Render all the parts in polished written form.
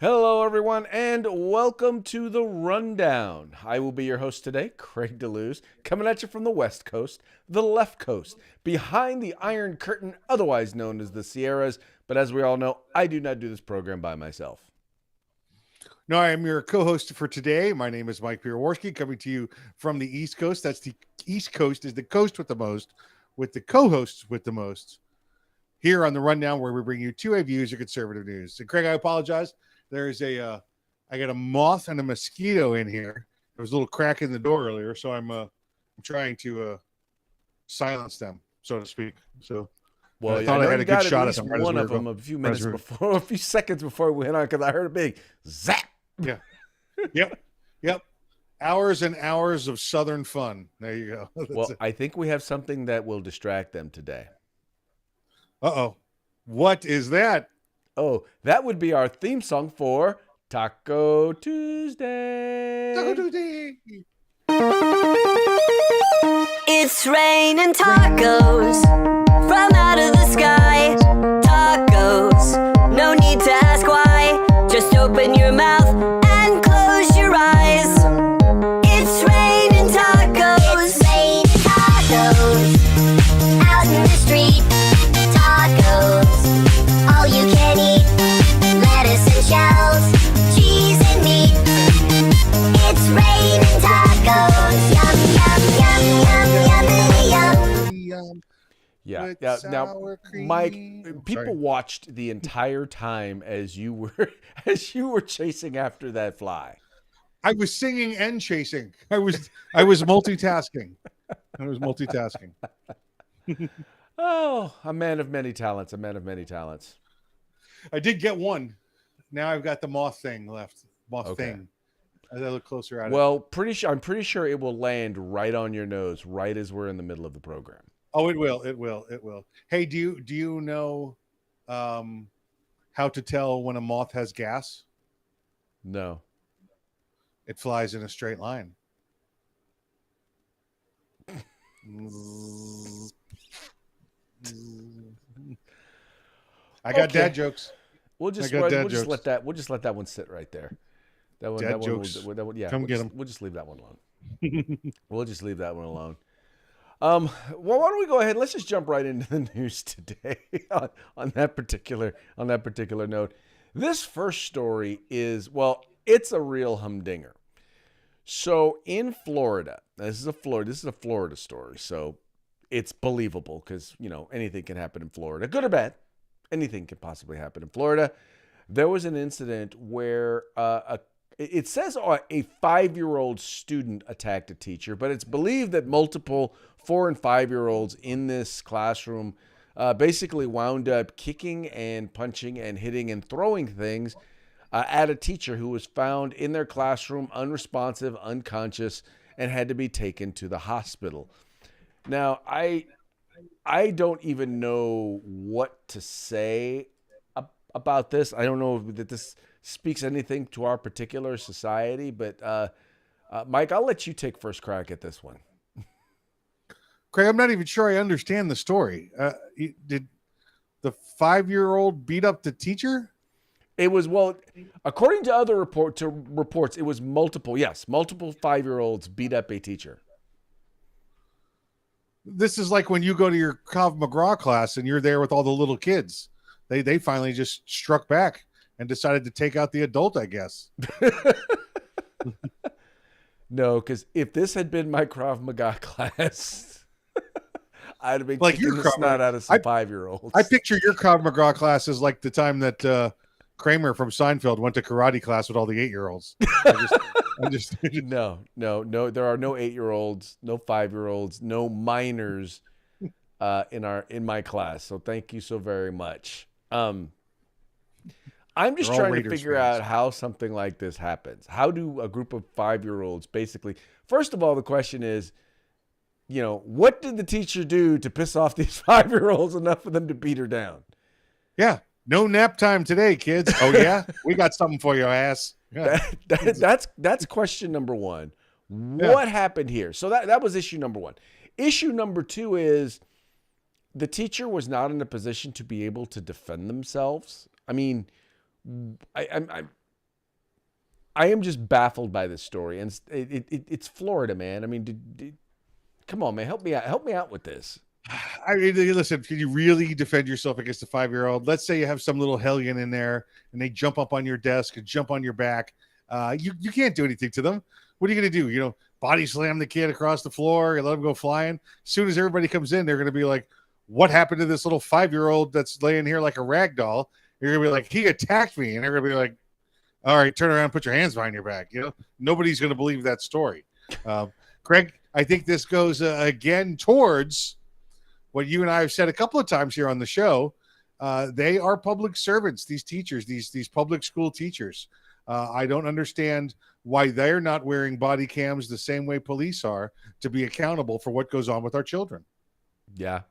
Hello, everyone, and welcome to the Rundown. I will be your host today, Craig DeLuz, coming at you from the West Coast, the left coast, behind the Iron Curtain, otherwise known as the Sierras. But as we all know, I do not do this program by myself. No, I am your co-host for today. My name is Mike Pierworski, coming to you from the East Coast. That's the East Coast is the coast with the most, with the co-hosts with the most. Here on the Rundown, where we bring you two-way views of conservative news. And Craig, I apologize. There's I got a moth and a mosquito in here. There was a little crack in the door earlier, so I'm trying to silence them, so to speak. So, Well, I thought I had a good shot at them. them. One of them a few minutes before, a few seconds before we went on, because I heard a big zap. Yeah. Yep. Hours and hours of Southern fun. There you go. Well, I think we have something that will distract them today. Uh-oh. What is that? Oh, that would be our theme song for Taco Tuesday. Taco Tuesday. It's raining tacos from out of the sky. Tacos, no need to ask why. Just open your mouth and close your eyes. It's raining tacos. It's raining tacos out in the street. Tacos, all you can eat. Lettuce and shells, cheese and meat. It's raining tacos. Yum, yum, yum, yum, yum, yum. Yeah. With Now, sour cream. Mike, people Sorry. watched the entire time as you were chasing after that fly. I was singing and chasing. I was multitasking. I was multitasking. Oh, a man of many talents. A man of many talents. I did get one. Now I've got the moth thing left. Moth Okay. thing. As I look closer at it. Well, I'm pretty sure it will land right on your nose, right as we're in the middle of the program. Oh, it will. It will. It will. Hey, do you know how to tell when a moth has gas? No. It flies in a straight line. I got Okay. dad jokes. We'll just got dad let jokes. that one sit right there. That Dad one jokes. yeah. Come we'll get just, 'em. We'll just leave that one alone. We'll just leave that one alone. Well, why don't we go ahead? Let's just jump right into the news today on that particular note. This first story is, well, it's a real humdinger. So in Florida, this is a Florida story, so it's believable because anything can happen in Florida, good or bad. Anything can possibly happen in Florida. There was an incident where it says a 5-year-old student attacked a teacher, but it's believed that multiple 4- and 5-year-olds in this classroom basically wound up kicking and punching and hitting and throwing things at a teacher who was found in their classroom unresponsive, unconscious, and had to be taken to the hospital. Now, I don't even know what to say about this. I don't know that this speaks anything to our particular society, but Mike, I'll let you take first crack at this one. Craig, I'm not even sure I understand the story. Did the 5-year-old beat up the teacher? It was, well, according to other reports, it was multiple 5-year-olds beat up a teacher. This is like when you go to your Krav Maga class and you're there with all the little kids. They finally just struck back and decided to take out the adult, I guess. No, because if this had been my Krav Maga class, I'd have been Like kicking your the Krav snot Maga- out of some 5-year-olds. I picture your Krav Maga class as like the time that Kramer from Seinfeld went to karate class with all the 8-year-olds. No. There are no 8-year-olds, no 5-year-olds, no minors in my class. So thank you so very much. I'm just They're all trying to Raiders figure fans. out how something like this happens. How do a group of 5-year-olds basically? First of all, the question is, what did the teacher do to piss off these 5-year-olds enough for them to beat her down? Yeah. No nap time today, kids. Oh, yeah? We got something for your ass. Yeah. That's question number one. What happened here? So that was issue number one. Issue number two is the teacher was not in a position to be able to defend themselves. I mean, I am just baffled by this story, and it's Florida, man. I mean, come on, man, help me out. Help me out with this. I mean, listen, can you really defend yourself against a 5-year-old? Let's say you have some little hellion in there and they jump up on your desk and jump on your back. You can't do anything to them. What are you going to do? Body slam the kid across the floor and let him go flying. As soon as everybody comes in, they're going to be like, what happened to this little 5-year-old that's laying here like a rag doll? You're going to be like, he attacked me. And they're going to be like, all right, turn around, put your hands behind your back. Nobody's going to believe that story. Craig, I think this goes again towards what you and I have said a couple of times here on the show. They are public servants, these teachers, these public school teachers. I don't understand why they're not wearing body cams the same way police are to be accountable for what goes on with our children. Yeah,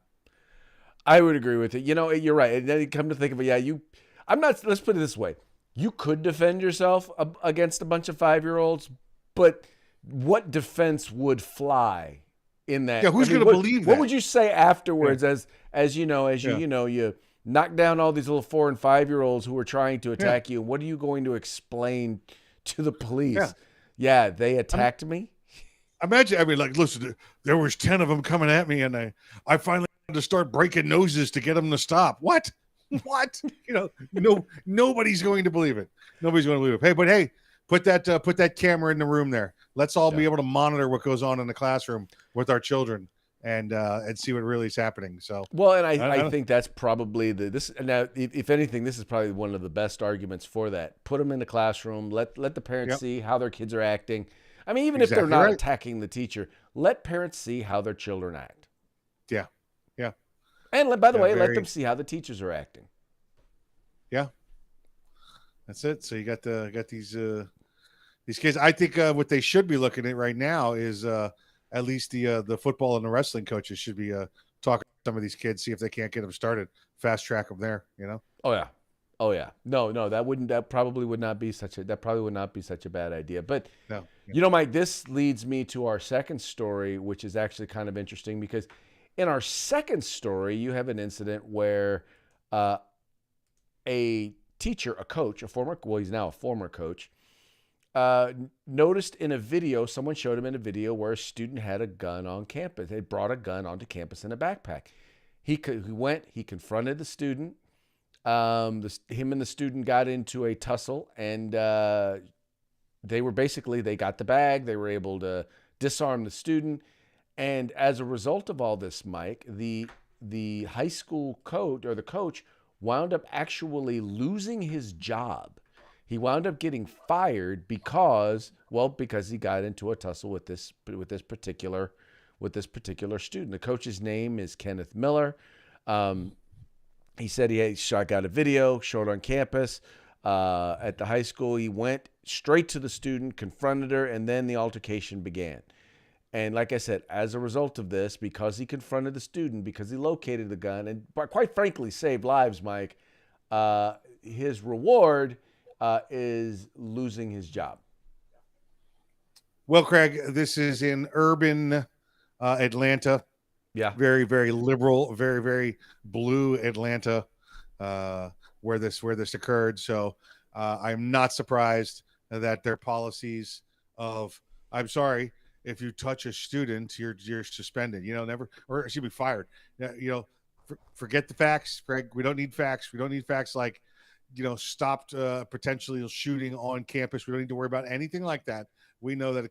I would agree with it. You're right. And then you come to think of it, I'm not. Let's put it this way: you could defend yourself against a bunch of 5-year-olds, but what defense would fly in that? Yeah, who's going to believe that? What would you say afterwards, as you knock down all these little 4 and 5-year-olds who are trying to attack you? What are you going to explain to the police? Yeah, they attacked me. Imagine, listen, there was 10 of them coming at me, and I finally had to start breaking noses to get them to stop. What? Nobody's going to believe it. Nobody's going to believe it. Hey, put that camera in the room there. Let's all be able to monitor what goes on in the classroom with our children and see what really is happening. So well, and I think that's probably now. If anything, this is probably one of the best arguments for that. Put them in the classroom. Let the parents see how their kids are acting. I mean, even if they're not attacking the teacher, let parents see how their children act. Yeah. And by the way, let them see how the teachers are acting. Yeah. That's it. So you got these kids. I think what they should be looking at right now is at least the football and the wrestling coaches should be talking to some of these kids, see if they can't get them started, fast track them there. Oh yeah. No, that probably would not be such a bad idea. But no. Mike, this leads me to our second story, which is actually kind of interesting because in our second story, you have an incident where a teacher, a coach, he's now a former coach, noticed in a video, someone showed him in a video where a student had a gun on campus. They brought a gun onto campus in a backpack. He confronted the student. Him and the student got into a tussle, and they got the bag. They were able to disarm the student. And as a result of all this, Mike, the high school coach or the coach wound up actually losing his job. He wound up getting fired because he got into a tussle with this particular student. The coach's name is Kenneth Miller. He said he got a video, showed on campus at the high school. He went straight to the student, confronted her, and then the altercation began. And like I said, as a result of this, because he confronted the student, because he located the gun, and quite frankly saved lives, Mike, his reward is losing his job. Well, Craig, this is in urban Atlanta. Yeah. Very, very liberal, very, very blue Atlanta, where this occurred. So I'm not surprised that their policies of, I'm sorry, if you touch a student, you're suspended. Never, or should be fired. Forget the facts, Craig. We don't need facts. We don't need facts like, stopped potentially shooting on campus. We don't need to worry about anything like that. We know that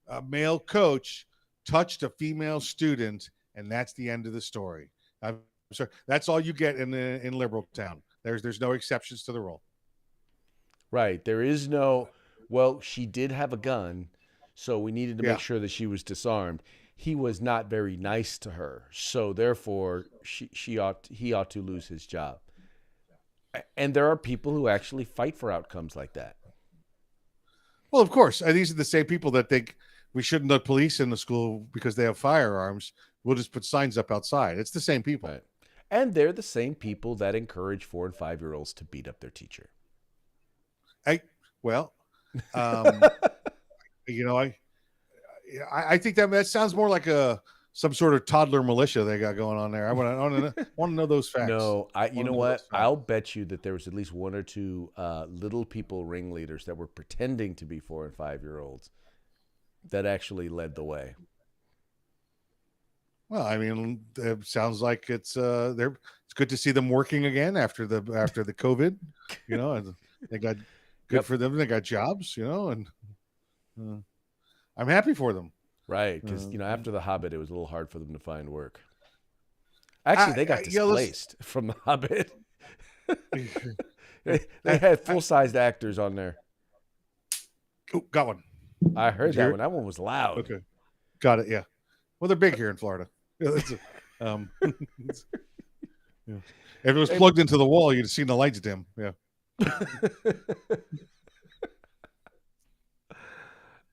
a male coach, touched a female student, and that's the end of the story. I'm sorry. That's all you get in liberal town. There's no exceptions to the rule. Right. There is no. Well, she did have a gun, so we needed to make sure that she was disarmed. He was not very nice to her, so therefore he ought to lose his job. And there are people who actually fight for outcomes like that. Well, of course. These are the same people that think we shouldn't let police in the school because they have firearms. We'll just put signs up outside. It's the same people. Right. And they're the same people that encourage 4 and 5-year-olds to beat up their teacher. I think that sounds more like some sort of toddler militia they got going on there. I want to know those facts. No, you know know what? those facts. I'll bet you that there was at least one or two little people ringleaders that were pretending to be 4 and 5-year-olds that actually led the way. Well, I mean, it sounds like it's good to see them working again after the COVID, and they got good for them. They got jobs, and I'm happy for them. Right, because after The Hobbit, it was a little hard for them to find work. Actually, they got displaced from The Hobbit. they had full-sized actors on there. Oh, got one. I heard that one. That one was loud. Okay, got it. Yeah. Well, they're big here in Florida. If it was plugged into the wall, you'd have seen the lights dim. Yeah.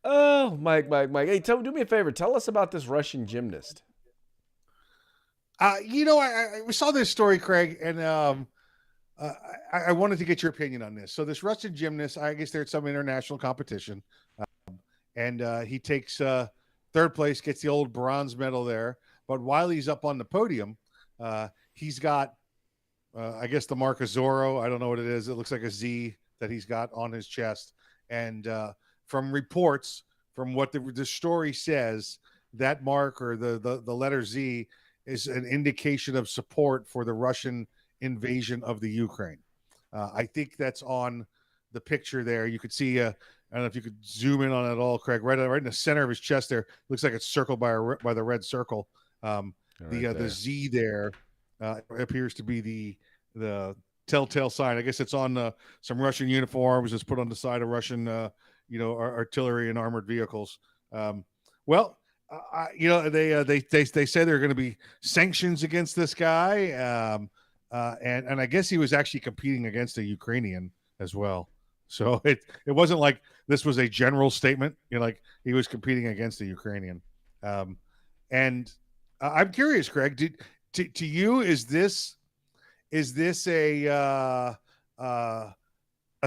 Oh, Mike. Hey, do me a favor. Tell us about this Russian gymnast. I saw this story, Craig, and I wanted to get your opinion on this. So this Russian gymnast, I guess they're at some international competition, and he takes third place, gets the old bronze medal there. But while he's up on the podium, he's got, I guess, the mark of Zorro. I don't know what it is. It looks like a Z that he's got on his chest. And from reports, from what the story says, that mark or the letter Z is an indication of support for the Russian invasion of the Ukraine. I think that's on the picture there. You could see, I don't know if you could zoom in on it all, Craig, right in the center of his chest there. Looks like it's circled by the red circle. The Z there appears to be the telltale sign. I guess it's on some Russian uniforms. It's put on the side of Russian, artillery and armored vehicles. They say there are going to be sanctions against this guy, and I guess he was actually competing against a Ukrainian as well. So it wasn't like this was a general statement. Like he was competing against a Ukrainian. And I'm curious, Craig. To you, is this a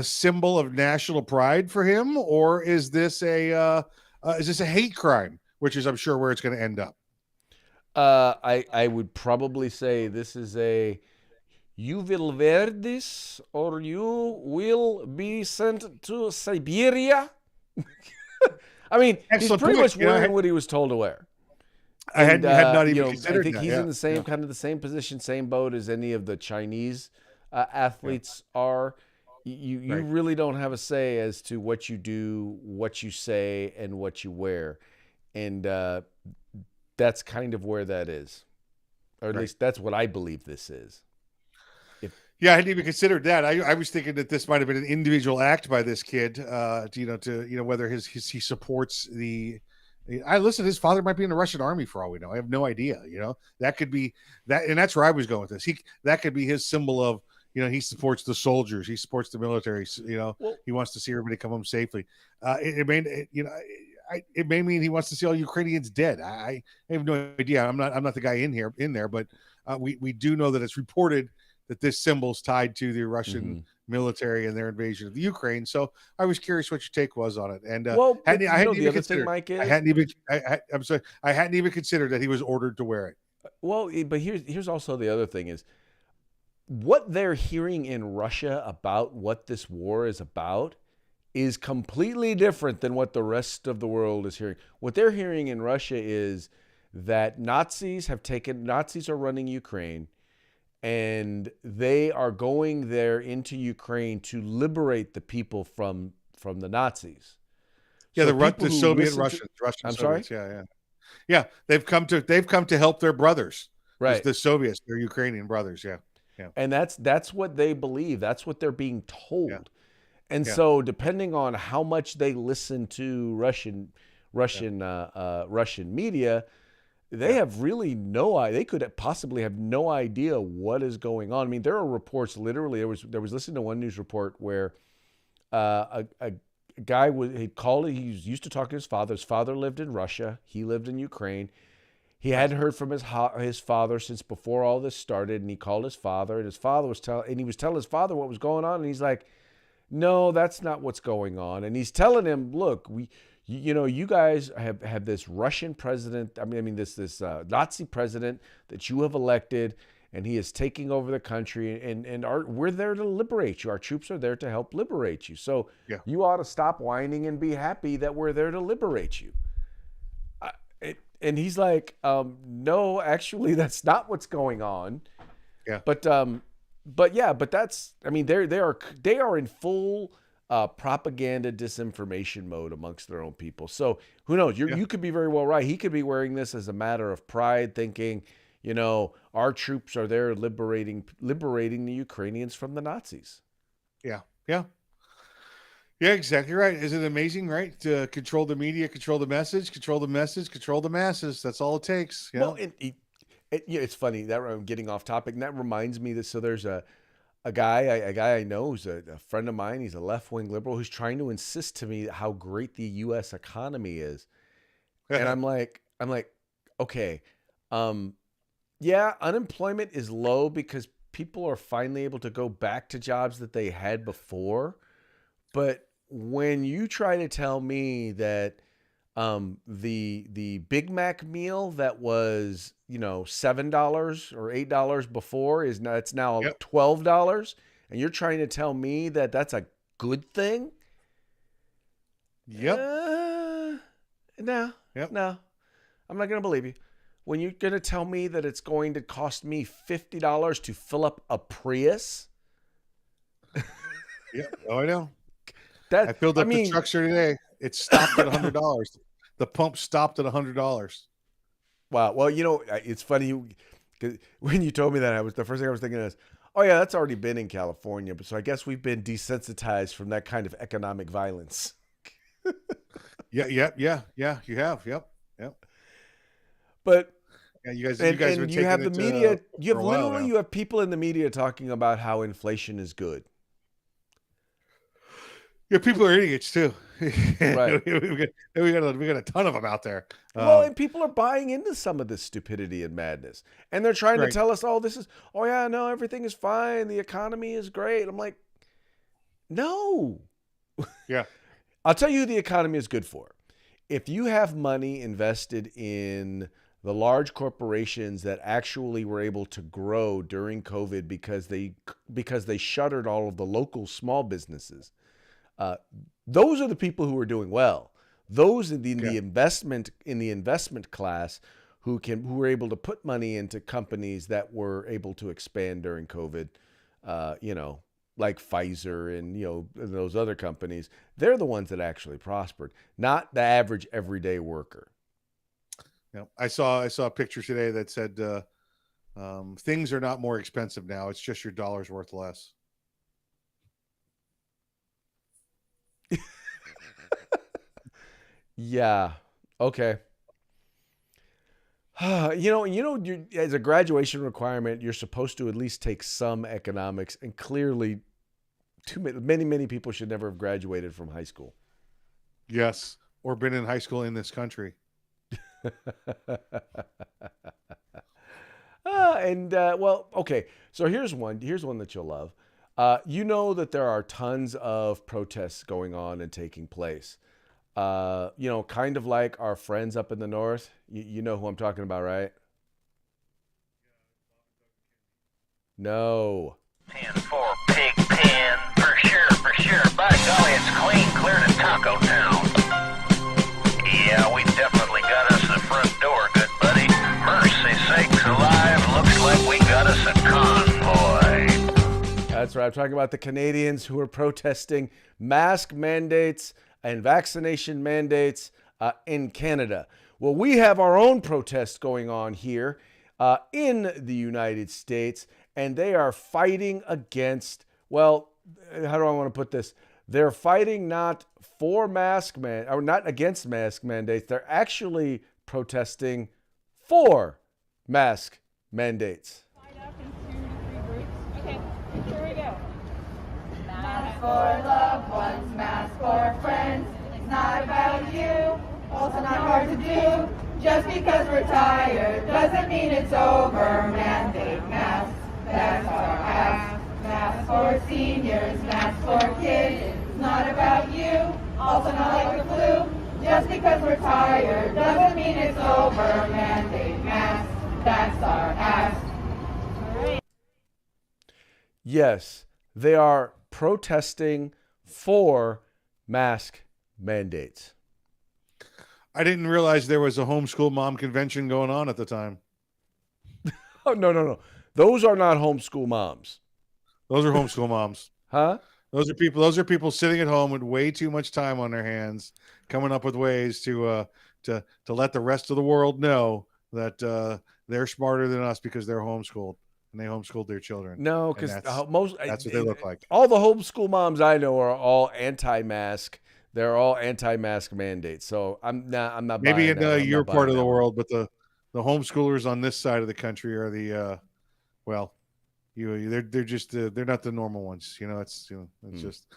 symbol of national pride for him, or is this a hate crime, which is, I'm sure, where it's going to end up? I would probably say this is a you will wear this or you will be sent to Siberia. I mean, Excellent he's pretty point. much wearing what he was told to wear. I had not even considered I think that. he's in the same kind of the same position, same boat as any of the Chinese athletes are. You really don't have a say as to what you do, what you say, and what you wear. And that's kind of where that is. Or at least that's what I believe this is. Yeah, I hadn't even considered that. I was thinking that this might have been an individual act by this kid, to whether he supports the. Listen, his father might be in the Russian army for all we know. I have no idea. That could be that, and that's where I was going with this. That could be his symbol of, he supports the soldiers, he supports the military. He wants to see everybody come home safely. It may mean he wants to see all Ukrainians dead. I have no idea. I'm not the guy in there, but we do know that it's reported that this symbol's tied to the Russian military and their invasion of the Ukraine. So I was curious what your take was on it. And the other thing, Mike, is I hadn't even considered that he was ordered to wear it. Well, but here's also the other thing is what they're hearing in Russia about what this war is about is completely different than what the rest of the world is hearing. What they're hearing in Russia is that Nazis are running Ukraine. And they are going there into Ukraine to liberate the people from the Nazis. Yeah, so the Soviet Russians. I'm Soviets, sorry. Yeah. They've come to help their brothers. Right. The Soviets, their Ukrainian brothers. Yeah. And that's what they believe. That's what they're being told. Yeah. And so, depending on how much they listen to Russian media. They have really they could possibly have no idea what is going on. I mean, there are reports, literally, there was listening to one news report where a guy he was used to talk to his father. His father lived in Russia. He lived in Ukraine. He hadn't heard from his father since before all this started, and he called his father, and his father was telling his father what was going on, and he's like, no, that's not what's going on. And he's telling him, look, you guys have this Russian president. This Nazi president that you have elected, and he is taking over the country. And we're there to liberate you. Our troops are there to help liberate you. So Yeah. you ought to stop whining and be happy that we're there to liberate you. And he's like, no, actually, that's not what's going on. Yeah. But that's, they are in full propaganda disinformation mode amongst their own people. So who knows? You could be very well right. He could be wearing this as a matter of pride, thinking, our troops are there liberating the Ukrainians from the Nazis. Yeah. Yeah. Yeah, exactly right. Isn't it amazing, right? To control the media, control the message, control the masses. That's all it takes. Well, it's funny that I'm getting off topic. And that reminds me that there's a guy I know who's a friend of mine. He's a left-wing liberal who's trying to insist to me how great the U.S. economy is, and I'm like, okay, yeah, unemployment is low because people are finally able to go back to jobs that they had before, but when you try to tell me that the Big Mac meal that was $7 or $8 before it's now $12, and you're trying to tell me that that's a good thing? Yep. No, I'm not gonna believe you. When you're gonna tell me that it's going to cost me $50 to fill up a Prius? Yeah. Oh, I know. I filled up the truck today. It stopped at $100. The pump stopped at $100. Wow. Well, it's funny because when you told me that, the first thing I was thinking is, oh yeah, that's already been in California. But so I guess we've been desensitized from that kind of economic violence. Yeah. You have. Yep. But yeah, you guys and you have the media. You have people in the media talking about how inflation is good. Yeah, people are idiots too. Right. we got a ton of them out there. And people are buying into some of this stupidity and madness, and they're trying to tell us, everything is fine, the economy is great. I'm like, no. Yeah. I'll tell you who the economy is good for. If you have money invested in the large corporations that actually were able to grow during COVID because they shuttered all of the local small businesses. Those are the people who are doing well. Those in the investment class who were able to put money into companies that were able to expand during COVID, like Pfizer and those other companies. They're the ones that actually prospered, not the average everyday worker. I saw a picture today that said things are not more expensive now. It's just your dollar's worth less. Yeah. Okay. As a graduation requirement, you're supposed to at least take some economics, and clearly many people should never have graduated from high school. Yes. Or been in high school in this country. Okay. So here's one that you'll love. That there are tons of protests going on and taking place. Kind of like our friends up in the north. You know who I'm talking about, right? No. Pan for pig pen, for sure. By golly, it's clear to Taco Town. Yeah, we definitely got us the front door, good buddy. Mercy sakes alive, looks like we got us a convoy. That's right. I'm talking about the Canadians who are protesting mask mandates and vaccination mandates in Canada. Well, we have our own protests going on here in the United States, and they are fighting against, how do I want to put this? They're fighting not against mask mandates. They're actually protesting for mask mandates. Okay, here we go. Mask for loved ones, mask for friends. It's not about you, also not hard to do. Just because we're tired doesn't mean it's over. Mandate masks, that's our ask. Masks for seniors, masks for kids. It's not about you, also not like the flu. Just because we're tired doesn't mean it's over. Mandate masks, that's our ask. Yes, they are protesting for mask mandates. I didn't realize there was a homeschool mom convention going on at the time. Oh, no. Those are not homeschool moms. Those are homeschool moms. Huh? Those are people sitting at home with way too much time on their hands, coming up with ways to let the rest of the world know that they're smarter than us because they're homeschooled and they homeschooled their children. No, And because that's what they look like. All the homeschool moms I know are all anti-mask. They're all anti-mask mandates. So I'm not. Maybe buying that. in your I'm not part buying of the that one. world, but the homeschoolers on this side of the country are the well, they're just they're not the normal ones. It's just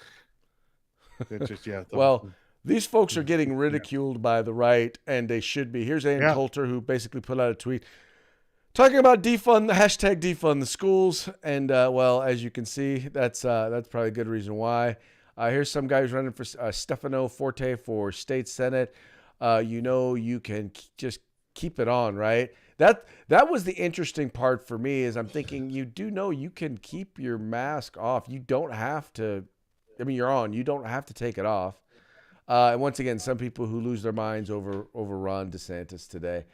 yeah. Well, these folks are getting ridiculed by the right, and they should be. Here's Ann Coulter, who basically put out a tweet talking about defund the schools, and well, as you can see, that's probably a good reason why. Here's some guy who's running for Stefano Forte for state senate. You can just keep it on, right? That was the interesting part for me. Is I'm thinking you can keep your mask off. You don't have to. I mean, you're on. You don't have to take it off. And once again, some people who lose their minds over Ron DeSantis today,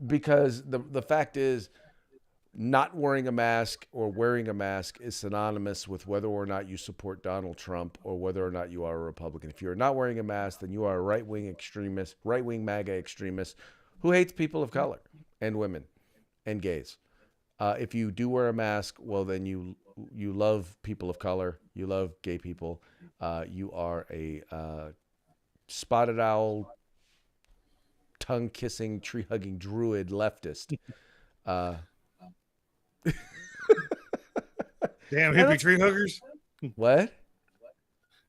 because the fact is, not wearing a mask or wearing a mask is synonymous with whether or not you support Donald Trump or whether or not you are a Republican. If you're not wearing a mask, then you are a right-wing extremist, right-wing MAGA extremist who hates people of color and women and gays. If you do wear a mask, well, then you love people of color. You love gay people. You are a spotted owl, tongue-kissing, tree-hugging druid leftist. Damn hippie tree huggers. What?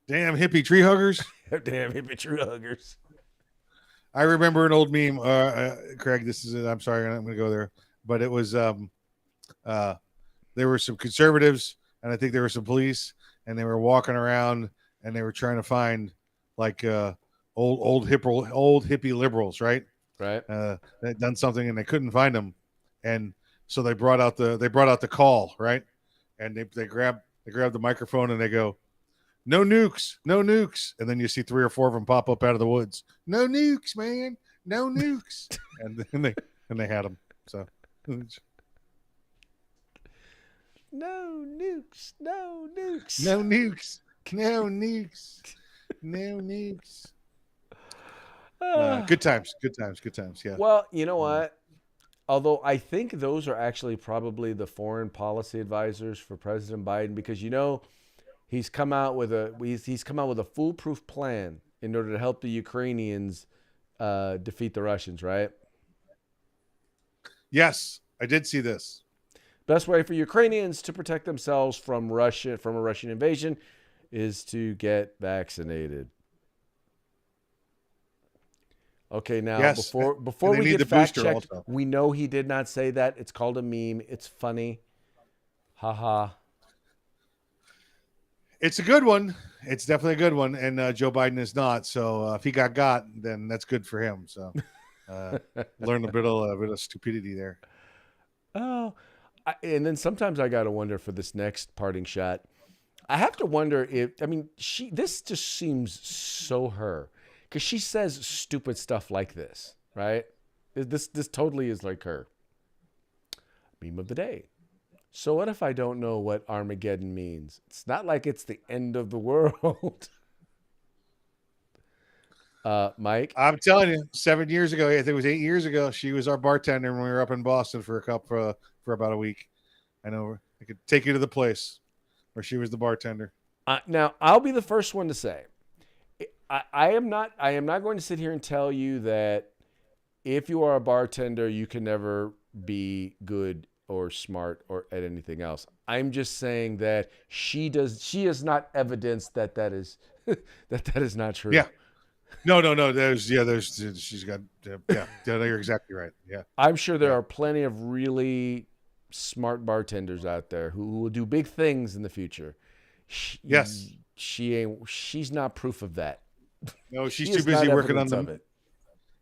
Damn hippie tree huggers. Damn hippie tree huggers. I remember an old meme, Craig. I'm sorry, I'm going to go there, but it was there were some conservatives, and I think there were some police, and they were walking around, and they were trying to find like old hippie liberals, right? Right. They'd done something, and they couldn't find them, and so they brought out the call, right? And they grab the microphone and they go, "No nukes, no nukes." And then you see 3 or 4 of them pop up out of the woods. "No nukes, man, no nukes." and then they had them. So no nukes, no nukes, no nukes, no nukes, no nukes. Good times. Yeah. Well, you know what? Although I think those are actually probably the foreign policy advisors for President Biden, because he's come out with a foolproof plan in order to help the Ukrainians defeat the Russians, right? Yes, I did see this. Best way for Ukrainians to protect themselves from a Russian invasion is to get vaccinated. Okay, now yes. before we get fact checked, also. we know he did not say that. It's called a meme. It's funny. Haha. It's a good one. It's definitely a good one, and Joe Biden is not. So if he got, then that's good for him. So learn a bit of stupidity there. Oh, and then sometimes I gotta wonder for this next parting shot. I have to wonder this just seems so her. Because she says stupid stuff like this, right? This totally is like her. Meme of the day. So what if I don't know what Armageddon means? It's not like it's the end of the world. Mike? I'm telling you, 7 years ago, I think it was 8 years ago, she was our bartender when we were up in Boston for about a week. I know I could take you to the place where she was the bartender. Now, I'll be the first one to say, I am not going to sit here and tell you that if you are a bartender, you can never be good or smart or at anything else. I'm just saying that she has not evidenced that is that is not true. Yeah. No. She's got you're exactly right. Yeah. I'm sure there are plenty of really smart bartenders out there who will do big things in the future. Yes. She's not proof of that. No, she's She too is busy not working on evidence of the. it.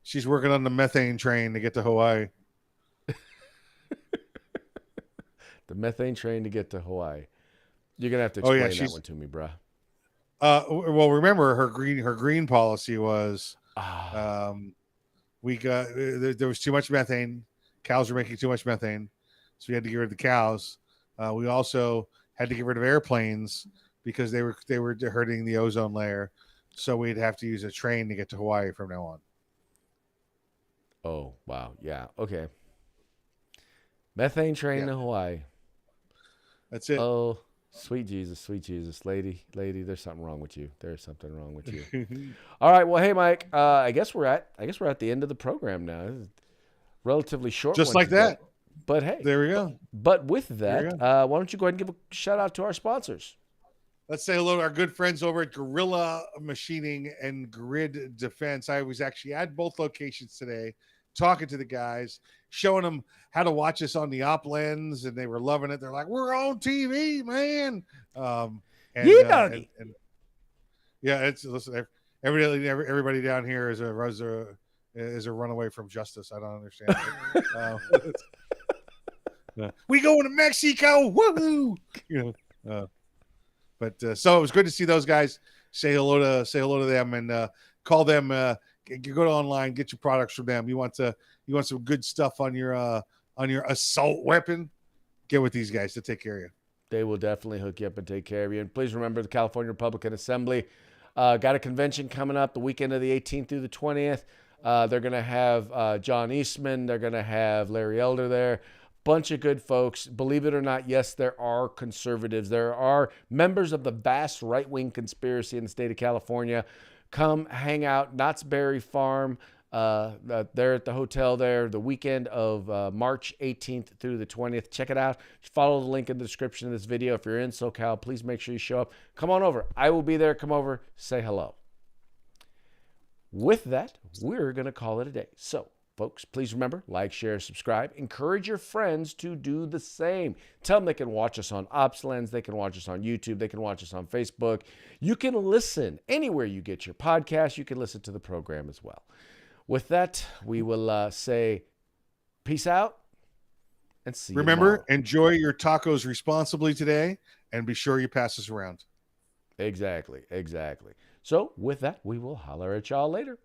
She's working on the methane train to get to Hawaii. The methane train to get to Hawaii. You're gonna have to Oh yeah, explain that she's. one to me, bruh. Well, remember her green policy was Ah, we got there was too much methane. Cows were making too much methane, so we had to get rid of the cows. We also had to get rid of airplanes because they were hurting the ozone layer. So we'd have to use a train to get to Hawaii from now on. oh wow, yeah, okay. Methane train Yeah, to Hawaii. that's it. Oh, sweet Jesus, lady, there's something wrong with you. There's something wrong with you. All right, well, hey, Mike, I guess we're at the end of the program now. This is a relatively short Just one like today, that. but hey, There we go. but with There we that, go. why don't you go ahead and give a shout out to our sponsors? Let's say hello to our good friends over at Gorilla Machining and Grid Defense. I was actually at both locations today, talking to the guys, showing them how to watch us on the op lens, and they were loving it. They're like, "We're on TV, man!" And, Yee uh, doggy. and yeah, it's listen. Everybody down here is a runaway from justice. I don't understand. We going to Mexico, woohoo! You know. But so it was good to see those guys. Say hello to them and call them. You go to online, get your products from them. You want some good stuff on your assault weapon. Get with these guys to take care of you. They will definitely hook you up and take care of you. And please remember, the California Republican Assembly got a convention coming up the weekend of the 18th through the 20th. They're going to have John Eastman. They're going to have Larry Elder there. Bunch of good folks. Believe it or not, yes, there are conservatives. There are members of the vast right-wing conspiracy in the state of California. Come hang out, Knott's Berry Farm. They're at the hotel there the weekend of March 18th through the 20th. Check it out. Follow the link in the description of this video. If you're in SoCal, please make sure you show up. Come on over. I will be there. Come over. Say hello. With that, we're going to call it a day. So, folks, please remember, like, share, subscribe. Encourage your friends to do the same. Tell them they can watch us on OpsLens. They can watch us on YouTube. They can watch us on Facebook. You can listen anywhere you get your podcast. You can listen to the program as well. With that, we will say peace out and see you Remember, tomorrow. enjoy your tacos responsibly today, and be sure you pass us around. Exactly. So with that, we will holler at y'all later.